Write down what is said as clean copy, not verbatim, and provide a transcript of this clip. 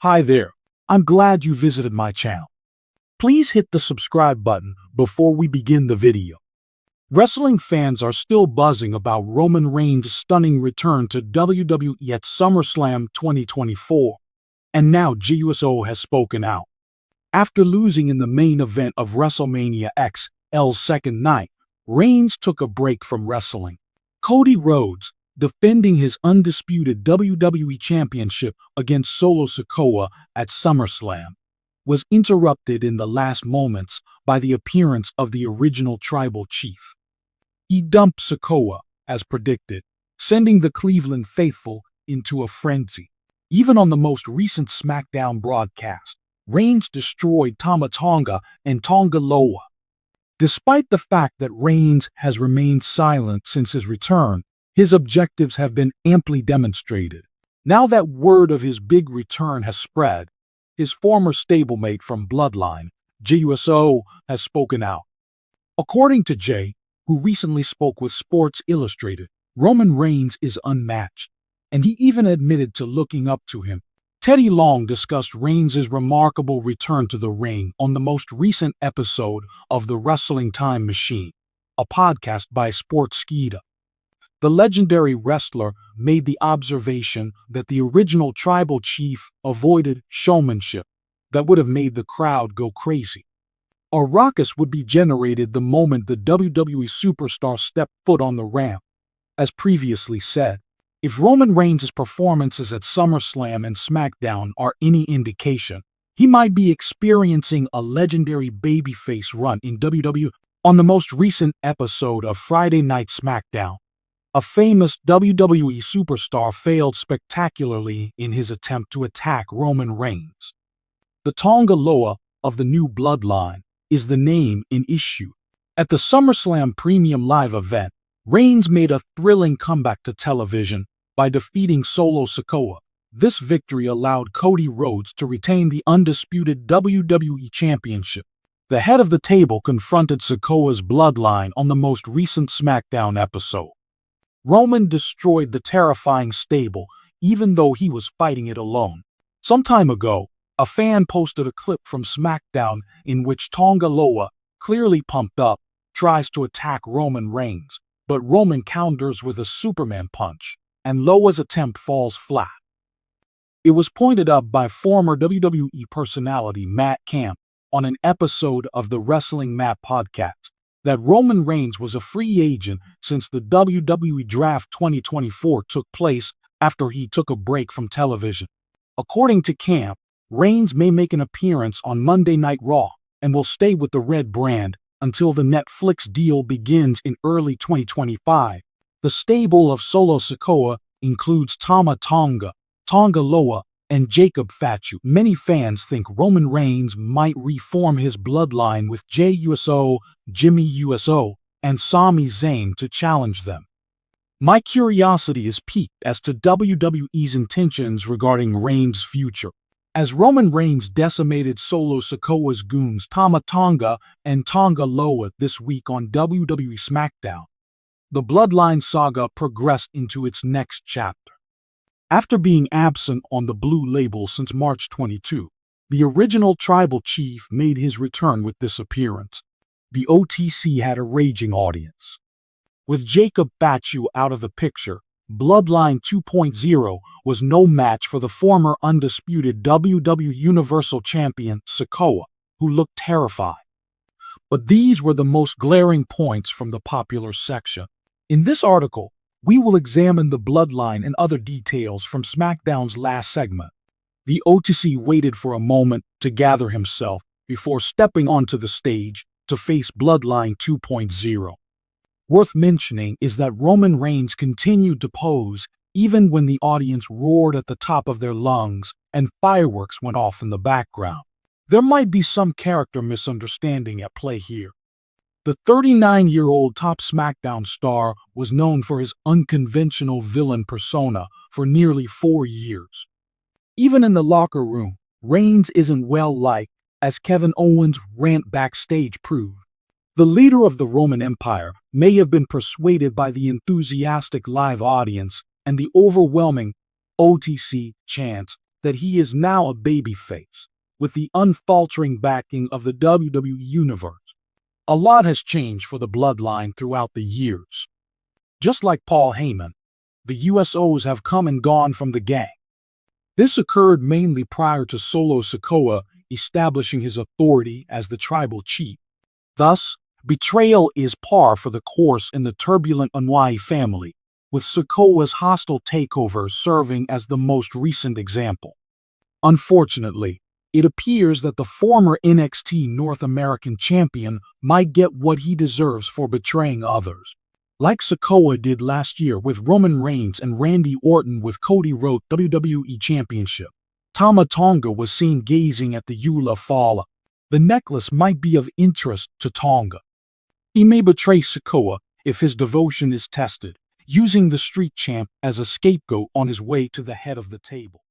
Hi there, I'm glad you visited my channel. Please hit the subscribe button before we begin the video. Wrestling fans are still buzzing about Roman Reigns' stunning return to WWE at SummerSlam 2024, and now GUSO has spoken out. After losing in the main event of WrestleMania X, L's second night, Reigns took a break from wrestling. Cody Rhodes, defending his undisputed WWE Championship against Solo Sikoa at SummerSlam, was interrupted in the last moments by the appearance of the original tribal chief. He dumped Sikoa, as predicted, sending the Cleveland faithful into a frenzy. Even on the most recent SmackDown broadcast, Reigns destroyed Tama Tonga and Tonga Loa. Despite the fact that Reigns has remained silent since his return, his objectives have been amply demonstrated. Now that word of his big return has spread, his former stablemate from Bloodline, GUSO, has spoken out. According to Jay, who recently spoke with Sports Illustrated, Roman Reigns is unmatched, and he even admitted to looking up to him. Teddy Long discussed Reigns' remarkable return to the ring on the most recent episode of The Wrestling Time Machine, a podcast by Sportskeeda. The legendary wrestler made the observation that the original tribal chief avoided showmanship that would have made the crowd go crazy. A ruckus would be generated the moment the WWE superstar stepped foot on the ramp. As previously said, if Roman Reigns' performances at SummerSlam and SmackDown are any indication, he might be experiencing a legendary babyface run in WWE. On the most recent episode of Friday Night SmackDown, a famous WWE superstar failed spectacularly in his attempt to attack Roman Reigns. The Tonga Loa of the new bloodline is the name in issue. At the SummerSlam Premium Live event, Reigns made a thrilling comeback to television by defeating Solo Sikoa. This victory allowed Cody Rhodes to retain the undisputed WWE Championship. The head of the table confronted Sikoa's bloodline on the most recent SmackDown episode. Roman destroyed the terrifying stable, even though he was fighting it alone. Some time ago, a fan posted a clip from SmackDown in which Tonga Loa, clearly pumped up, tries to attack Roman Reigns, but Roman counters with a Superman punch, and Loa's attempt falls flat. It was pointed out by former WWE personality Matt Camp on an episode of the Wrestling Mat podcast that Roman Reigns was a free agent since the WWE Draft 2024 took place after he took a break from television. According to Camp, Reigns may make an appearance on Monday Night Raw and will stay with the Red brand until the Netflix deal begins in early 2025. The stable of Solo Sikoa includes Tama Tonga, Tonga Loa, and Jacob Fatu. Many fans think Roman Reigns might reform his bloodline with Jey Uso, Jimmy Uso, and Sami Zayn to challenge them. My curiosity is piqued as to WWE's intentions regarding Reigns' future. As Roman Reigns decimated Solo Sikoa's goons Tama Tonga and Tonga Loa this week on WWE SmackDown, the Bloodline saga progressed into its next chapter. After being absent on the blue label since March 22, the original tribal chief made his return with this appearance. The OTC had a raging audience. With Jacob Fatu out of the picture, Bloodline 2.0 was no match for the former undisputed WWE Universal Champion Sikoa, who looked terrified. But these were the most glaring points from the popular section. In this article, we will examine the bloodline and other details from SmackDown's last segment. The OTC waited for a moment to gather himself before stepping onto the stage to face Bloodline 2.0. Worth mentioning is that Roman Reigns continued to pose even when the audience roared at the top of their lungs and fireworks went off in the background. There might be some character misunderstanding at play here. The 39-year-old top SmackDown star was known for his unconventional villain persona for nearly 4 years. Even in the locker room, Reigns isn't well liked, as Kevin Owens' rant backstage proved. The leader of the Roman Empire may have been persuaded by the enthusiastic live audience and the overwhelming OTC chants that he is now a babyface, with the unfaltering backing of the WWE Universe. A lot has changed for the bloodline throughout the years. Just like Paul Heyman, the USOs have come and gone from the gang. This occurred mainly prior to Solo Sikoa establishing his authority as the tribal chief. Thus, betrayal is par for the course in the turbulent Wwe family, with Sikoa's hostile takeover serving as the most recent example. Unfortunately, it appears that the former NXT North American champion might get what he deserves for betraying others. Like Sikoa did last year with Roman Reigns and Randy Orton with Cody Rhodes WWE Championship, Tama Tonga was seen gazing at the Eula Fala. The necklace might be of interest to Tonga. He may betray Sikoa if his devotion is tested, using the street champ as a scapegoat on his way to the head of the table.